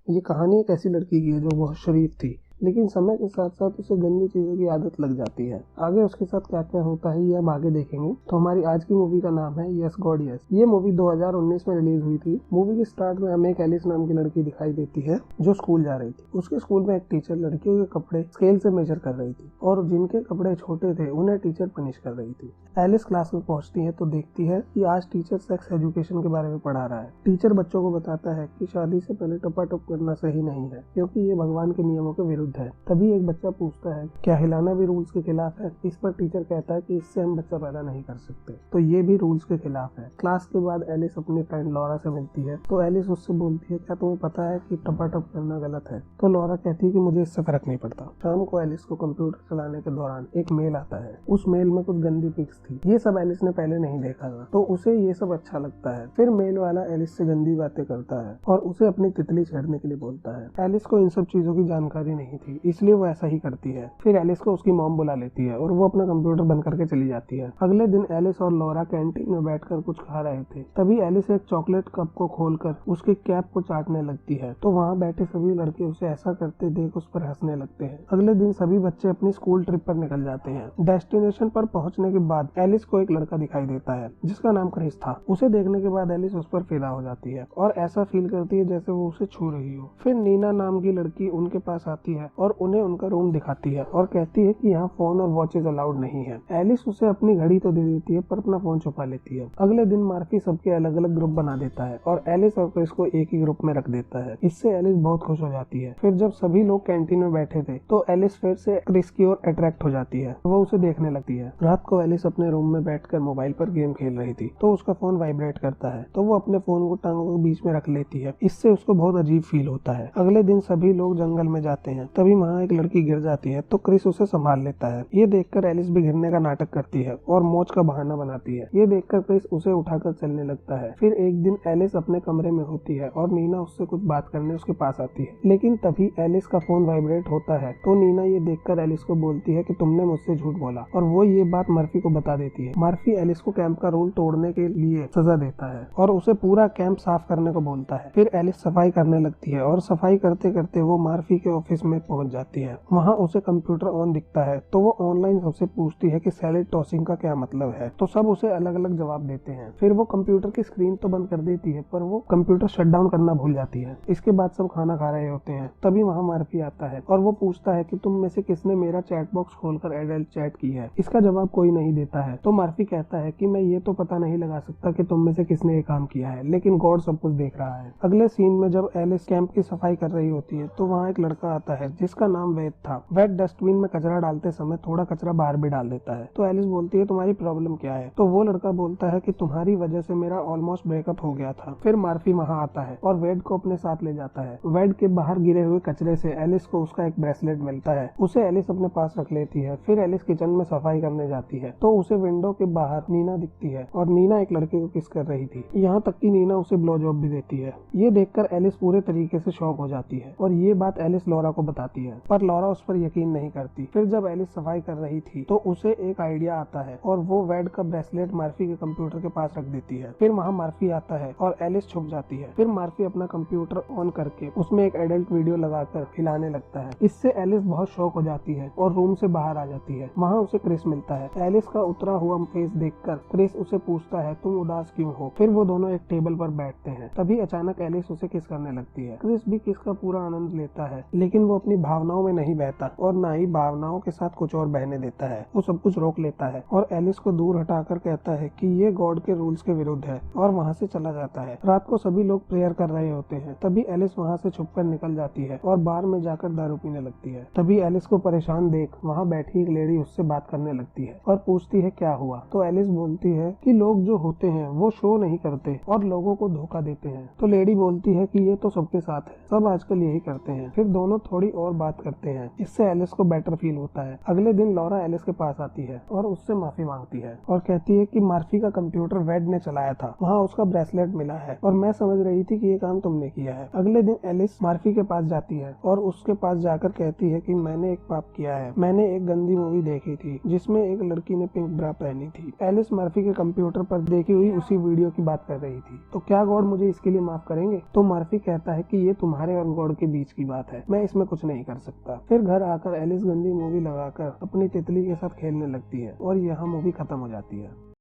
ये कहानी एक ऐसी लड़की की है जो बहुत शरीफ थी, लेकिन समय के साथ साथ उसे गंदी चीजों की आदत लग जाती है। आगे उसके साथ क्या क्या होता है ये हम आगे देखेंगे। तो हमारी आज की मूवी का नाम है यस गॉड यस। ये मूवी 2019 में रिलीज हुई थी। मूवी के स्टार्ट में हमें एक एलिस नाम की लड़की दिखाई देती है जो स्कूल जा रही थी। उसके स्कूल में एक टीचर लड़कियों के कपड़े स्केल से मेजर कर रही थी और जिनके कपड़े छोटे थे उन्हें टीचर पनिश कर रही थी। एलिस क्लास में पहुंचती है तो देखती है कि आज टीचर सेक्स एजुकेशन के बारे में पढ़ा रहा है। टीचर बच्चों को बताता है कि शादी से पहले टपाटप करना सही नहीं है क्योंकि ये भगवान के नियमों के विरुद्ध है। तभी एक बच्चा पूछता है क्या हिलाना भी रूल्स के खिलाफ है। इस पर टीचर कहता है कि इससे हम बच्चा पैदा नहीं कर सकते, तो ये भी रूल्स के खिलाफ है। क्लास के बाद एलिस अपनी फ्रेंड लॉरा से मिलती है तो एलिस उससे बोलती है क्या तुम्हें पता है कि टपाटप करना गलत है। तो लॉरा कहती है कि मुझे इससे फर्क नहीं पड़ता। शाम को एलिस को कंप्यूटर चलाने के दौरान एक मेल आता है। उस मेल में कुछ गंदी पिक्स थी। ये सब एलिस ने पहले नहीं देखा था तो उसे ये सब अच्छा लगता है। फिर मेल वाला एलिस से गंदी बातें करता है और उसे अपनी तितली छेड़ने के लिए बोलता है। एलिस को इन सब चीजों की जानकारी नहीं थी इसलिए वो ऐसा ही करती है। फिर एलिस को उसकी मॉम बुला लेती है और वो अपना कंप्यूटर बंद करके चली जाती है। अगले दिन एलिस और लॉरा कैंटीन में बैठकर कुछ खा रहे थे। तभी एलिस एक चॉकलेट कप को खोलकर उसके कैप को चाटने लगती है तो वहाँ बैठे सभी लड़के उसे ऐसा करते देख उस पर हंसने लगते हैं। अगले दिन सभी बच्चे अपनी स्कूल ट्रिप पर निकल जाते हैं। डेस्टिनेशन पर पहुंचने के बाद एलिस को एक लड़का दिखाई देता है जिसका नाम क्रिस था। उसे देखने के बाद एलिस उस पर फिदा हो जाती है और ऐसा फील करती है जैसे वो उसे छू रही हो। फिर नीना नाम की लड़की उनके पास आती है और उन्हें उनका रूम दिखाती है और कहती है कि यहाँ फोन और वॉचेज अलाउड नहीं है। एलिस उसे अपनी घड़ी तो दे देती है पर अपना फोन छुपा लेती है। अगले दिन मार्फी सबके अलग अलग ग्रुप बना देता है और एलिस और क्रिस को एक ही ग्रुप में रख देता है। इससे एलिस बहुत खुश हो जाती है। फिर जब सभी लोग कैंटीन में बैठे थे तो एलिस फिर से क्रिस की ओर अट्रैक्ट हो जाती है। वो उसे देखने लगती है। रात को एलिस अपने रूम में बैठकर मोबाइल पर गेम खेल रही थी तो उसका फोन वाइब्रेट करता है तो वो अपने फोन को टांगों के बीच में रख लेती है। इससे उसको बहुत अजीब फील होता है। अगले दिन सभी लोग जंगल में जाते हैं। तभी वहाँ एक लड़की गिर जाती है तो क्रिस उसे संभाल लेता है। ये देखकर एलिस भी गिरने का नाटक करती है और मौज का बहाना बनाती है। ये देखकर क्रिस उसे उठाकर चलने लगता है। फिर एक दिन एलिस अपने कमरे में होती है और नीना उससे कुछ बात करने उसके पास आती है, लेकिन तभी एलिस का फोन वाइब्रेट होता है तो नीना ये देखकर एलिस को बोलती है कि तुमने मुझसे झूठ बोला और वो ये बात मर्फी को बता देती है। मर्फी एलिस को कैंप का रूल तोड़ने के लिए सजा देता है और उसे पूरा कैंप साफ करने को बोलता है। फिर एलिस सफाई करने लगती है और सफाई करते करते वो मर्फी के ऑफिस में पहुंच जाती है। वहाँ उसे कंप्यूटर ऑन दिखता है तो वो ऑनलाइन सबसे पूछती है कि सैलेड टॉसिंग का क्या मतलब है तो सब उसे अलग अलग जवाब देते हैं। फिर वो कंप्यूटर की स्क्रीन तो बंद कर देती है पर वो कंप्यूटर शट डाउन करना भूल जाती है। इसके बाद सब खाना खा रहे होते हैं। तभी वहाँ मर्फी आता है और वो पूछता है कि तुम में से किसने मेरा चैट बॉक्स खोलकर एडल्ट चैट की है। इसका जवाब कोई नहीं देता है तो मर्फी कहता है कि मैं ये तो पता नहीं लगा सकता कि तुम में से किसने ये काम किया है, लेकिन गॉड सब कुछ देख रहा है। अगले सीन में जब एलिस कैंप की सफाई कर रही होती है तो वहाँ एक लड़का आता है जिसका नाम वेद था। वेद डस्टबिन में कचरा डालते समय थोड़ा कचरा बाहर भी डाल देता है तो एलिस बोलती है तुम्हारी प्रॉब्लम क्या है। तो वो लड़का बोलता है कि तुम्हारी वजह से मेरा ऑलमोस्ट ब्रेकअप हो गया था। फिर मर्फी वहाँ आता है और वेड को अपने साथ ले जाता है। वेड के बाहर गिरे हुए कचरे से एलिस को उसका एक ब्रेसलेट मिलता है। उसे एलिस अपने पास रख लेती है। फिर एलिस किचन में सफाई करने जाती है तो उसे विंडो के बाहर नीना दिखती है और नीना एक लड़के को किस कर रही थी। यहाँ तक कि नीना उसे ब्लो जॉब भी देती है। ये देखकर एलिस पूरे तरीके से शॉक हो जाती है और ये बात एलिस लॉरा को बताती है पर लॉरा उस पर यकीन नहीं करती। फिर जब एलिस सफाई कर रही थी तो उसे एक आइडिया आता है और वो वेड का ब्रेसलेट मर्फी के कंप्यूटर के पास रख देती है। फिर वहाँ मर्फी आता है और एलिस छुप जाती है। फिर मर्फी अपना कंप्यूटर ऑन करके उसमें एक एडल्ट वीडियो लगाकर हिलाने लगता है। इससे एलिस बहुत शॉक हो जाती है और रूम से बाहर आ जाती है। वहाँ उसे क्रिस मिलता है। एलिस का उतरा हुआ फेस देखकर क्रिस उसे पूछता है तुम उदास क्यों हो। फिर वो दोनों एक टेबल पर बैठते हैं। तभी अचानक एलिस उसे किस करने लगती है। क्रिस भी किस का पूरा आनंद लेता है लेकिन वो अपनी भावनाओं में नहीं बहता और ना ही भावनाओं के साथ कुछ और बहने देता है। वो सब कुछ रोक लेता है और एलिस को दूर हटाकर कहता है कि ये गॉड के रूल्स के विरुद्ध है और वहाँ से चला जाता है। रात को सभी लोग प्रेयर कर रहे होते हैं। तभी एलिस वहाँ से छुपकर निकल जाती है और बार में जाकर दारू पीने लगती है। तभी एलिस को परेशान देख वहाँ बैठी एक लेडी उससे बात करने लगती है और पूछती है क्या हुआ। तो एलिस बोलती है कि लोग जो होते हैं वो शो नहीं करते और लोगों को धोखा देते हैं। तो लेडी बोलती है कि ये तो सबके साथ है, सब आजकल यही करते हैं। फिर दोनों थोड़ी और बात करते हैं। इससे एलिस को बेटर फील होता है। अगले दिन लॉरा एलिस के पास आती है और उससे माफी मांगती है और कहती है कि मर्फी का कंप्यूटर वेड ने चलाया था, वहाँ उसका ब्रेसलेट मिला है और मैं समझ रही थी कि ये काम तुमने किया है। अगले दिन एलिस मर्फी के पास जाती है और उसके पास जाकर कहती है कि मैंने एक पाप किया है। मैंने एक गंदी मूवी देखी थी जिसमें एक लड़की ने पिंक ब्रा पहनी थी। एलिस मर्फी के कंप्यूटर पर देखी हुई उसी वीडियो की बात कर रही थी। तो क्या गॉड मुझे इसके लिए माफ करेंगे? तो मर्फी कहता है कि ये तुम्हारे और गॉड के बीच की बात है, मैं इसमें कुछ नहीं कर सकता। फिर घर आकर एलिस गंदी मूवी लगाकर अपनी तितली के साथ खेलने लगती है और यहाँ मूवी खत्म हो जाती है।